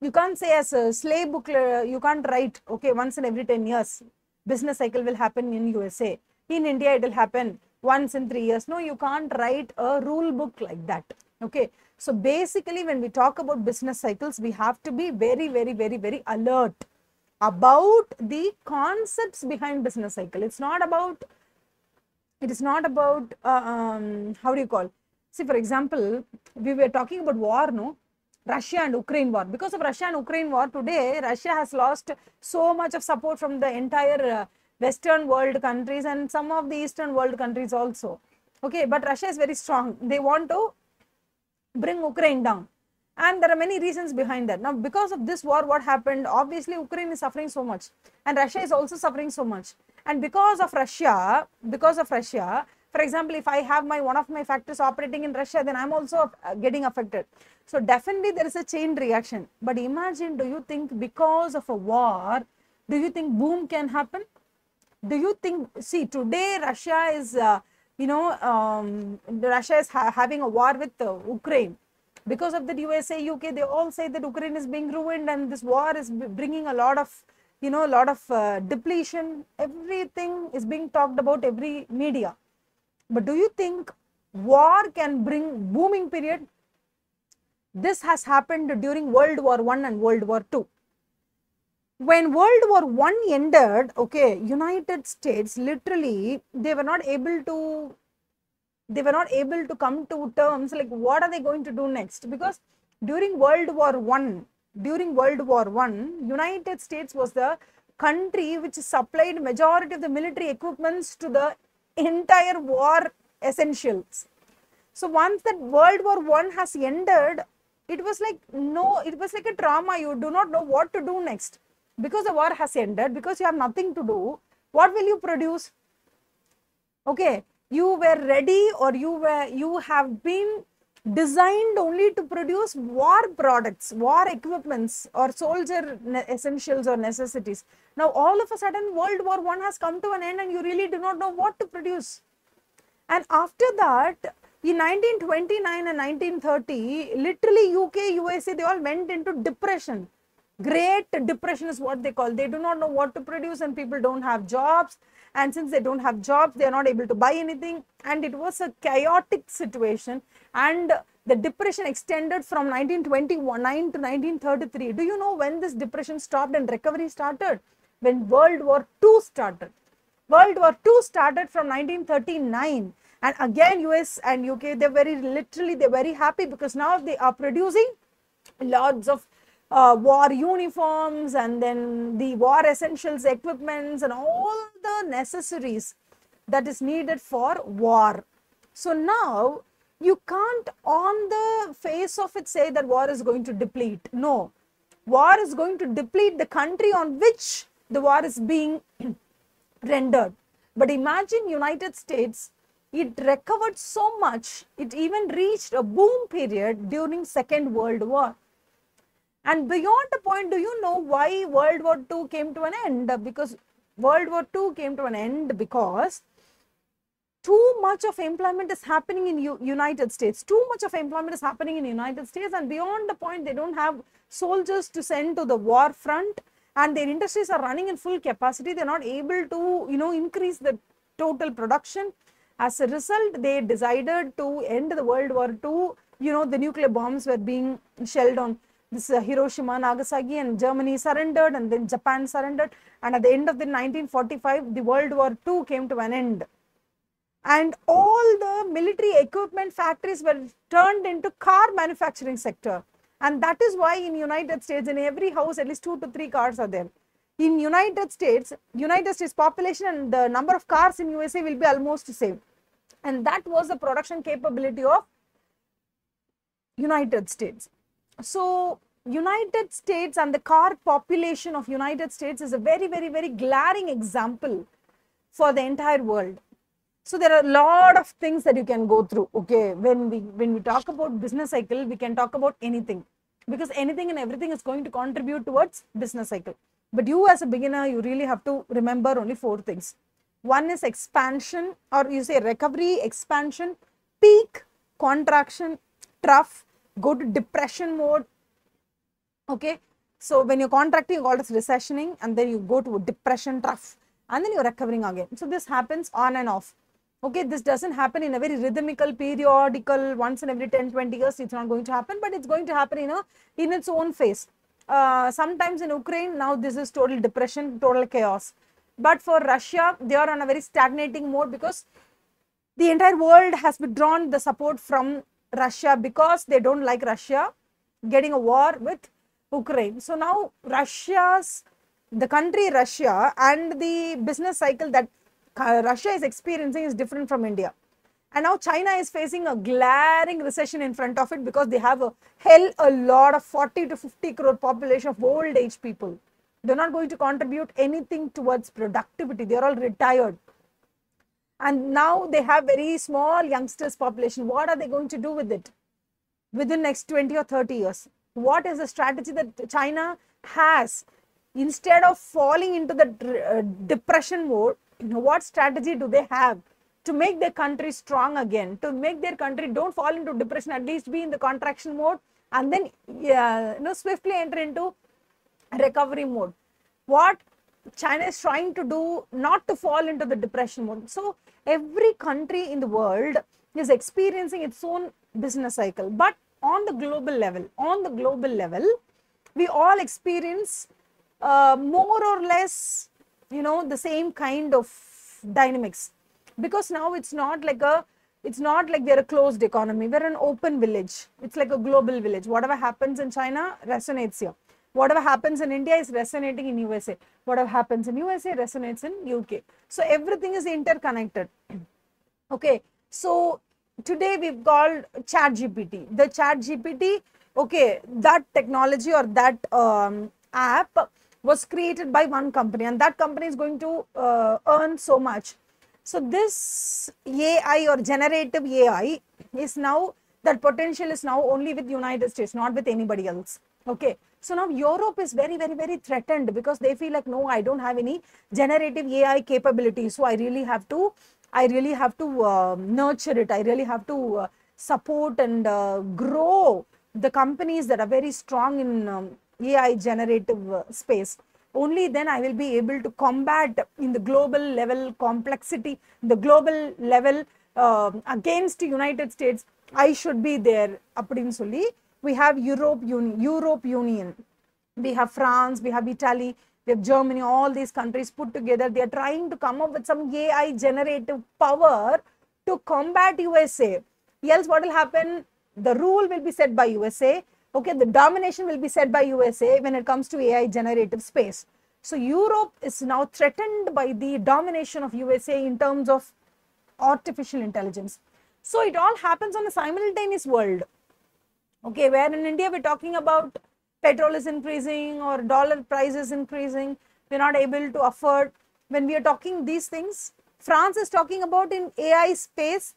as a slave book, you can't write, okay, once in every 10 years, business cycle will happen in USA. In India, it will happen once in 3 years. No, you can't write a rule book like that. Okay. So basically, when we talk about business cycles, we have to be very, very, very, very alert about the concepts behind business cycle. It is not about, how do you call? See, for example, we were talking about war, no? Russia and Ukraine war. Because of Russia and Ukraine war, today, Russia has lost so much of support from the entire Western world countries and some of the Eastern world countries also. Okay, but Russia is very strong. They want to bring Ukraine down. And there are many reasons behind that. Now, because of this war, what happened? Obviously, Ukraine is suffering so much. And Russia is also suffering so much. And because of Russia, for example, if I have one of my factories operating in Russia, then I'm also getting affected. So definitely there is a chain reaction. But imagine, do you think because of a war, do you think boom can happen? Do you think, see, today Russia is, Russia is having a war with Ukraine. Because of that, USA, UK, they all say that Ukraine is being ruined and this war is bringing a lot of, depletion. Everything is being talked about every media. But do you think war can bring booming period? This has happened during World War I and World War II. When World War I ended, okay, United States literally, they were not able to come to terms like what are they going to do next, because during World War I, United States was the country which supplied majority of the military equipments to the entire war essentials. So once that World War I has ended, it was like it was like a trauma. You do not know what to do next because the war has ended, because you have nothing to do. What will you produce? Okay, you were ready, or you have been designed only to produce war products, war equipments, or soldier essentials or necessities. Now all of a sudden World War I has come to an end and you really do not know what to produce. And after that, in 1929 and 1930, literally UK, USA, they all went into depression. Great depression is what they call. They do not know what to produce, and people don't have jobs. And since they don't have jobs, they are not able to buy anything. And it was a chaotic situation. And the depression extended from 1929 to 1933. Do you know when this depression stopped and recovery started? When World War II started. World War II started from 1939. And again, US and UK, they're very happy, because now they are producing lots of war uniforms, and then the war essentials, equipments, and all the necessaries that is needed for war. So now you can't on the face of it say that war is going to deplete. No, war is going to deplete the country on which the war is being rendered. But imagine United States, it recovered so much, it even reached a boom period during Second World War. And beyond the point, do you know why World War II came to an end? Because World War II came to an end because too much of employment is happening in United States. Too much of employment is happening in United States, and beyond the point, they don't have soldiers to send to the war front, and their industries are running in full capacity. They're not able to, increase the total production. As a result, they decided to end the World War II. The nuclear bombs were being shelled on this Hiroshima, Nagasaki, and Germany surrendered, and then Japan surrendered. And at the end of the 1945, the World War II came to an end. And all the military equipment factories were turned into car manufacturing sector. And that is why in United States, in every house, at least 2 to 3 cars are there. In United States population and the number of cars in USA will be almost the same. And that was the production capability of United States. So United States and the car population of United States is a very, very, very glaring example for the entire world. So there are a lot of things that you can go through. Okay, when we talk about business cycle, we can talk about anything, because anything and everything is going to contribute towards business cycle. But you as a beginner, you really have to remember only 4 things. One is expansion, or you say recovery, expansion, peak, contraction, trough, go to depression mode. Okay, so when you're contracting, you call it recessioning, and then you go to a depression trough, and then you're recovering again. So this happens on and off. Okay, this doesn't happen in a very rhythmical, periodical, once in every 10-20 years. It's not going to happen, but it's going to happen in its own phase. Sometimes in Ukraine, now this is total depression, total chaos. But for Russia, they are on a very stagnating mode, because the entire world has withdrawn the support from Russia, because they don't like Russia getting a war with Ukraine. So now the country Russia and the business cycle that Russia is experiencing is different from India. And now China is facing a glaring recession in front of it, because they have a lot of 40 to 50 crore population of old age people. They're not going to contribute anything towards productivity. They're all retired. And now they have very small youngsters population. What are they going to do with it within next 20 or 30 years? What is the strategy that China has? Instead of falling into the depression mode, what strategy do they have to make their country strong again, to make their country don't fall into depression, at least be in the contraction mode, and then swiftly enter into recovery mode? What China is trying to do not to fall into the depression mode. So every country in the world is experiencing its own business cycle. But on the global level, we all experience more or less, the same kind of dynamics, because now it's not like we're a closed economy. We're an open village. It's like a global village. Whatever happens in China resonates here. Whatever happens in India is resonating in USA. Whatever happens in USA resonates in UK. So everything is interconnected. Okay. So today we've called ChatGPT. The ChatGPT, okay, that technology or that app was created by one company, and that company is going to earn so much. So this AI or generative AI is now, that potential is now only with United States, not with anybody else. Okay. So now Europe is very, very, very threatened because they feel like, no, I don't have any generative AI capability. So I really have to nurture it. I really have to support and grow the companies that are very strong in AI generative space. Only then I will be able to combat in the global level complexity, the global level against United States. I should be there. Appdin solli, we have Europe Union, we have France, we have Italy, we have Germany, all these countries put together. They are trying to come up with some AI generative power to combat USA. Else what will happen? The rule will be set by USA. Okay, the domination will be set by USA when it comes to AI generative space. So Europe is now threatened by the domination of USA in terms of artificial intelligence. So it all happens on a simultaneous world. Okay, where in India we're talking about petrol is increasing or dollar price is increasing, we're not able to afford. When we are talking these things, France is talking about in AI space.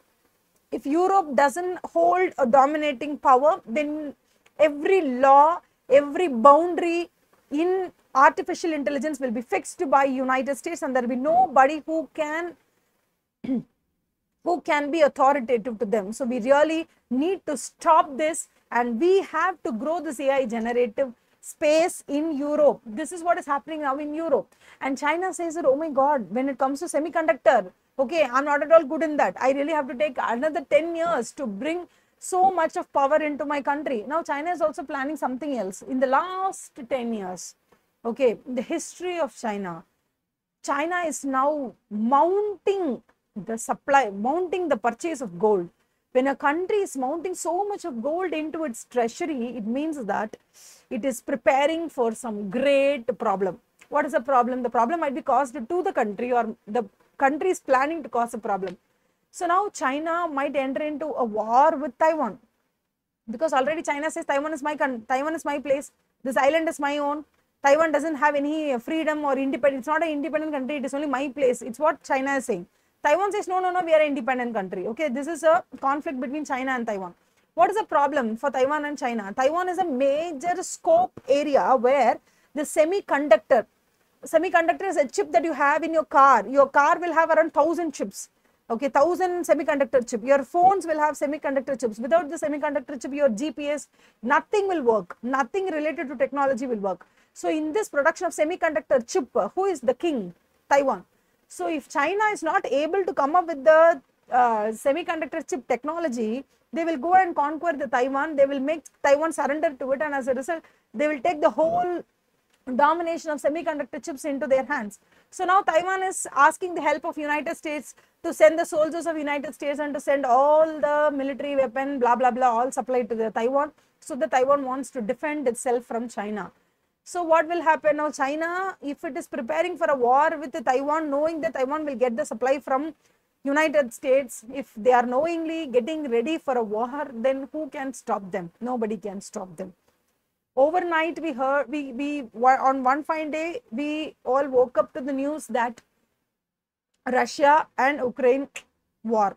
If Europe doesn't hold a dominating power, then every law, every boundary in artificial intelligence will be fixed by United States, and there will be nobody who can be authoritative to them. So we really need to stop this, and we have to grow this AI generative space in Europe. This is what is happening now in Europe. And China says that, oh my God, when it comes to semiconductor, okay, I'm not at all good in that. I really have to take another 10 years to bring so much of power into my country. Now China is also planning something else. In the last 10 years, okay, the history of China is now mounting the supply, mounting the purchase of gold. When a country is mounting so much of gold into its treasury, it means that it is preparing for some great problem. What is the problem? The problem might be caused to the country, or the country is planning to cause a problem. So now China might enter into a war with Taiwan, because already China says Taiwan is my place. This island is my own. Taiwan doesn't have any freedom or independence. It's not an independent country. It is only my place. It's what China is saying. Taiwan says, no, we are an independent country. Okay, this is a conflict between China and Taiwan. What is the problem for Taiwan and China? Taiwan is a major scope area where the semiconductor is a chip that you have in your car. Your car will have around 1,000 chips. Okay, 1,000 semiconductor chip. Your phones will have semiconductor chips. Without the semiconductor chip, your GPS, nothing will work. Nothing related to technology will work. So in this production of semiconductor chip, who is the king? Taiwan. So if China is not able to come up with the semiconductor chip technology, they will go and conquer the Taiwan. They will make Taiwan surrender to it, and as a result, they will take the whole domination of semiconductor chips into their hands. So now Taiwan is asking the help of United States to send the soldiers of United States and to send all the military weapon, blah, blah, blah, all supplied to the Taiwan. So the Taiwan wants to defend itself from China. So what will happen now? China, if it is preparing for a war with the Taiwan, knowing that Taiwan will get the supply from United States, if they are knowingly getting ready for a war, then who can stop them? Nobody can stop them. Overnight, we heard, on one fine day, we all woke up to the news that Russia and Ukraine war.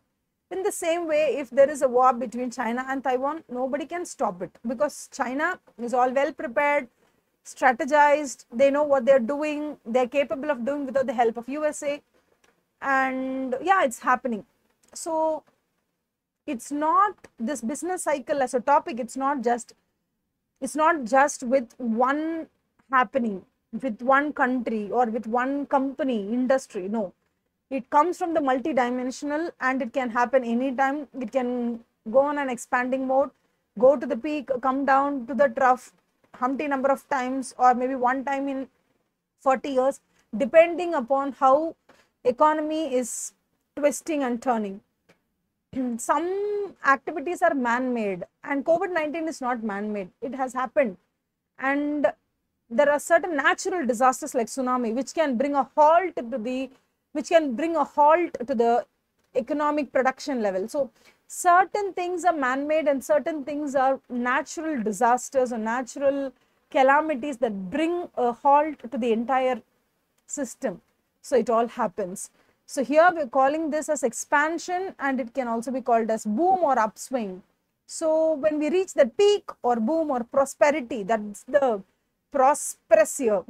In the same way, if there is a war between China and Taiwan, nobody can stop it, because China is all well prepared, strategized, they know what they're doing, they're capable of doing without the help of USA. And yeah, it's happening. So it's not this business cycle as a topic, it's not just with one happening, with one country or with one company, industry. No, it comes from the multi-dimensional, and it can happen anytime. It can go on an expanding mode, go to the peak, come down to the trough umpty number of times, or maybe one time in 40 years, depending upon how economy is twisting and turning. Some activities are man-made, and COVID-19 is not man-made. It has happened, and there are certain natural disasters like tsunami, which can bring a halt to the economic production level. So certain things are man-made and certain things are natural disasters or natural calamities that bring a halt to the entire system. So it all happens. So here we're calling this as expansion, and it can also be called as boom or upswing. So when we reach the peak or boom or prosperity, that's the prosperous year.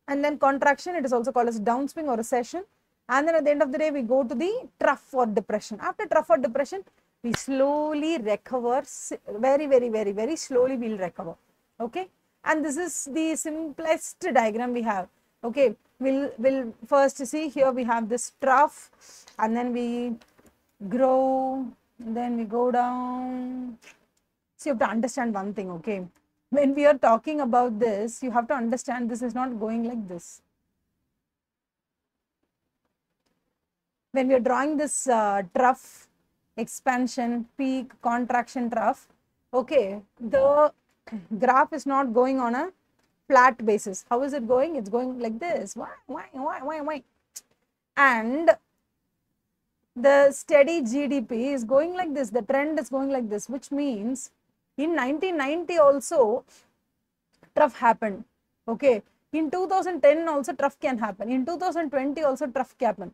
And then contraction, it is also called as downswing or recession. And then at the end of the day, we go to the trough or depression. After trough or depression, we slowly recover, very slowly we'll recover. Okay. And this is the simplest diagram we have. Okay. We'll first see here we have this trough, and then we grow, then we go down. So you have to understand one thing, okay? When we are talking about this, you have to understand this is not going like this. When we are drawing this trough, expansion, peak, contraction trough, okay, the graph is not going on a flat basis. How is it going? It's going like this. Why? And the steady GDP is going like this. The trend is going like this, which means in 1990 also trough happened. Okay. In 2010 also trough can happen. In 2020 also trough can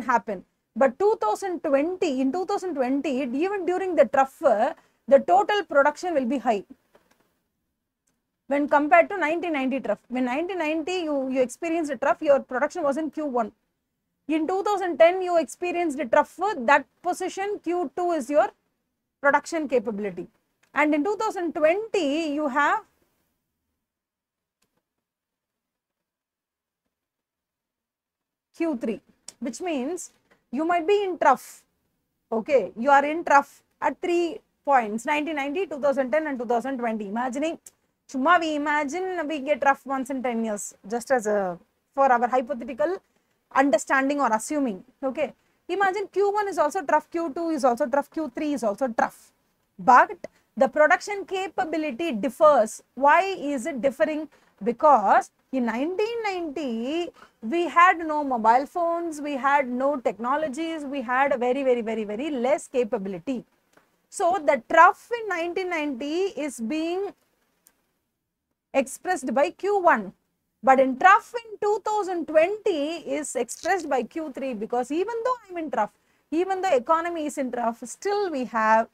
happen. But in 2020, even during the trough, the total production will be high when compared to 1990 trough. When 1990 you experienced a trough, your production was in Q1. In 2010 you experienced a trough, that position Q2 is your production capability. And in 2020 you have Q3, which means you might be in trough. Okay, you are in trough at 3 points, 1990, 2010 and 2020. We imagine we get trough once in 10 years, just as for our hypothetical understanding or assuming. Okay, imagine Q1 is also trough, Q2 is also trough, Q3 is also trough. But the production capability differs. Why is it differing? Because in 1990, we had no mobile phones, we had no technologies, we had a very less capability. So the trough in 1990 is being expressed by Q1. But in trough in 2020 is expressed by Q3, because even though I'm in trough, even though economy is in trough, still we have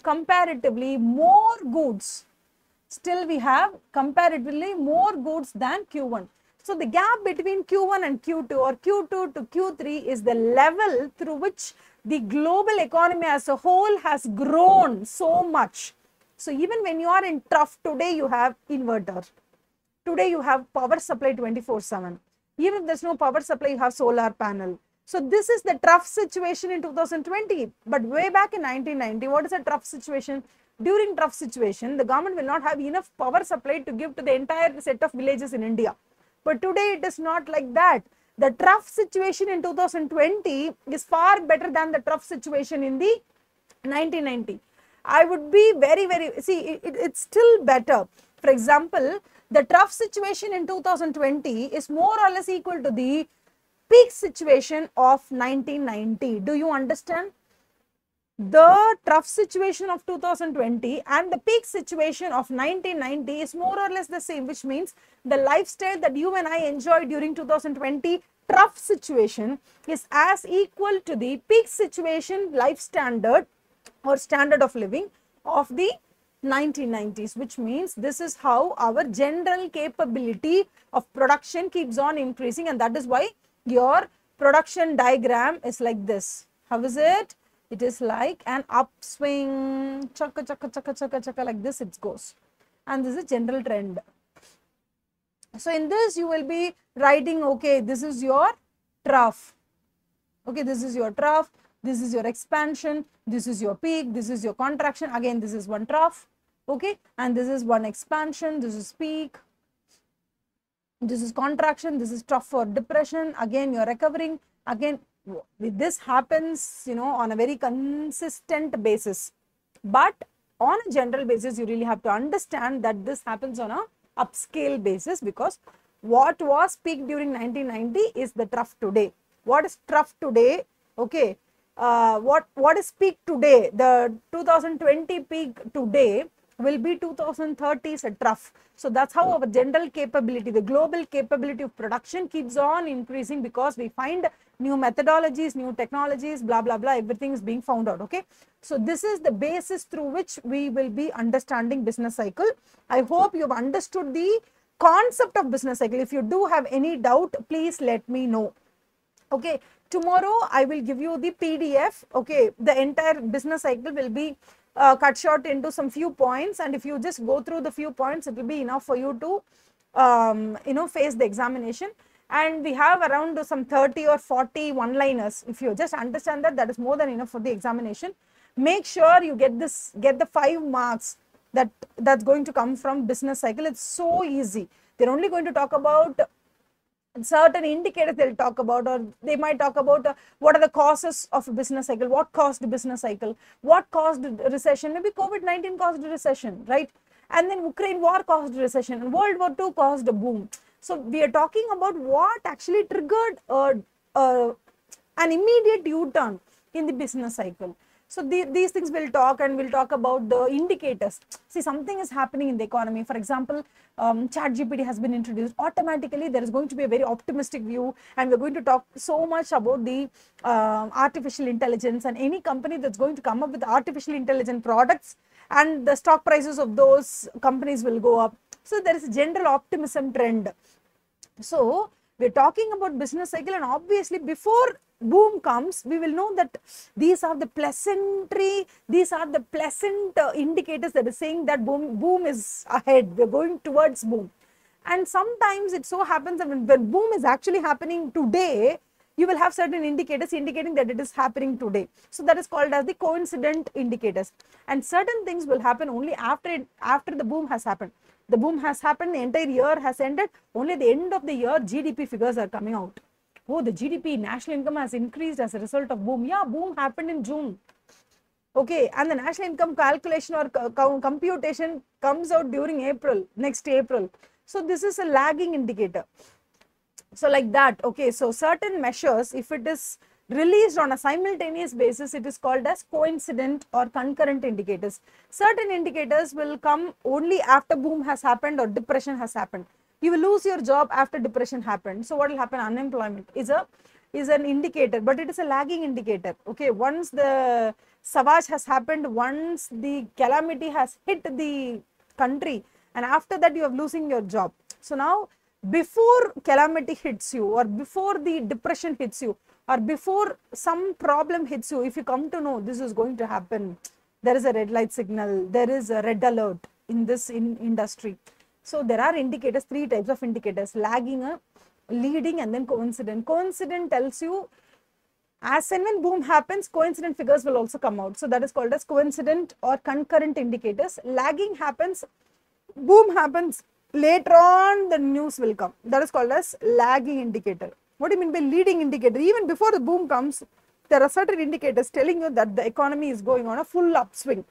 comparatively more goods. Still we have comparatively more goods than Q1. So the gap between Q1 and Q2 or Q2 to Q3 is the level through which the global economy as a whole has grown so much. So even when you are in trough, today you have inverter. Today you have power supply 24/7. Even if there's no power supply, you have solar panel. So this is the trough situation in 2020. But way back in 1990, what is a trough situation? During trough situation, the government will not have enough power supply to give to the entire set of villages in India. But today it is not like that. The trough situation in 2020 is far better than the trough situation in the 1990. I would be it's still better. For example, the trough situation in 2020 is more or less equal to the peak situation of 1990. Do you understand? The trough situation of 2020 and the peak situation of 1990 is more or less the same, which means the lifestyle that you and I enjoyed during 2020 trough situation is as equal to the peak situation life standard or standard of living of the 1990s, which means this is how our general capability of production keeps on increasing, and that is why your production diagram is like this. How is it? It is like an upswing, chaka chaka chaka chaka chaka, like this it goes, and this is general trend. So in this you will be writing, okay, this is your trough. Okay, this is your trough, this is your expansion, this is your peak, this is your contraction. Again, this is one trough. Okay, and this is one expansion, this is peak, this is contraction, this is trough or depression. Again, you're recovering. Again, this happens, on a very consistent basis. But on a general basis, you really have to understand that this happens on a upscale basis, because what was peak during 1990 is the trough today. What is trough today? Okay, what is peak today? The 2020 peak today will be 2030 is a trough. So that's how our general capability, the global capability of production keeps on increasing, because we find new methodologies, new technologies, blah blah blah, everything is being found out. Okay, so this is the basis through which we will be understanding business cycle. I hope you've understood the concept of business cycle. If you do have any doubt, please let me know. Okay, tomorrow I will give you the PDF. Okay, the entire business cycle will be cut short into some few points, and if you just go through the few points, it will be enough for you to face the examination. And we have around some 30 or 40 one-liners. If you just understand that, that is more than enough for the examination. Make sure you get the 5 marks that's going to come from business cycle. It's so easy. They're only going to talk about certain indicators. They'll talk about, or they might talk about what are the causes of a business cycle, what caused the business cycle, what caused recession. Maybe COVID-19 caused a recession, right? And then Ukraine war caused a recession, and World War II caused a boom. So we are talking about what actually triggered an immediate U-turn in the business cycle. So these things we'll talk, and we'll talk about the indicators. See, something is happening in the economy. For example, ChatGPT has been introduced. Automatically, there is going to be a very optimistic view, and we're going to talk so much about the artificial intelligence, and any company that's going to come up with artificial intelligent products, and the stock prices of those companies will go up. So there is a general optimism trend. So we're talking about business cycle, and obviously before boom comes, we will know that these are the pleasant indicators that is saying that boom is ahead. We're going towards boom. And sometimes it so happens that when boom is actually happening today, you will have certain indicators indicating that it is happening today. So that is called as the coincident indicators. And certain things will happen only after the boom has happened. The boom has happened, the entire year has ended, only at the end of the year GDP figures are coming out. Oh, the GDP, national income has increased as a result of boom. Yeah, boom happened in June. Okay, and the national income calculation or computation comes out during April, next April. So this is a lagging indicator. So like that. Okay, so certain measures, if it is released on a simultaneous basis, it is called as coincident or concurrent indicators. Certain indicators will come only after boom has happened or depression has happened. You will lose your job after depression happened. So what will happen? Unemployment is an indicator, but it is a lagging indicator. Okay, once the savage has happened, once the calamity has hit the country, and after that you are losing your job. So now, before calamity hits you, or before the depression hits you, or before some problem hits you, if you come to know this is going to happen, there is a red light signal, there is a red alert in this industry. So there are indicators, 3 types of indicators: lagging, leading, and then coincident. Coincident tells you as and when boom happens, coincident figures will also come out. So that is called as coincident or concurrent indicators. Lagging happens, boom happens, later on the news will come. That is called as lagging indicator. What do you mean by leading indicator? Even before the boom comes, there are certain indicators telling you that the economy is going on a full upswing.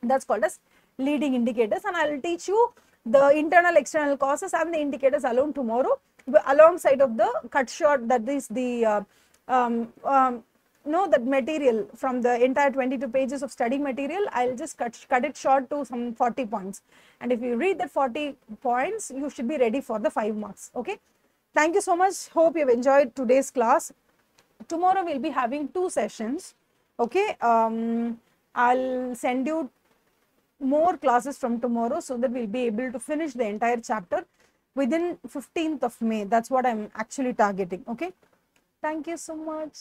That's called as leading indicators, and I will teach you the internal external causes and the indicators alone tomorrow, alongside of the cut short, that is the that material from the entire 22 pages of study material. I'll just cut it short to some 40 points, and if you read that 40 points, you should be ready for the 5 marks. Okay, thank you so much. Hope you have enjoyed today's class. Tomorrow we'll be having 2 sessions. Okay, I'll send you more classes from tomorrow, so that we'll be able to finish the entire chapter within 15th of May. That's what I'm actually targeting. Okay, thank you so much.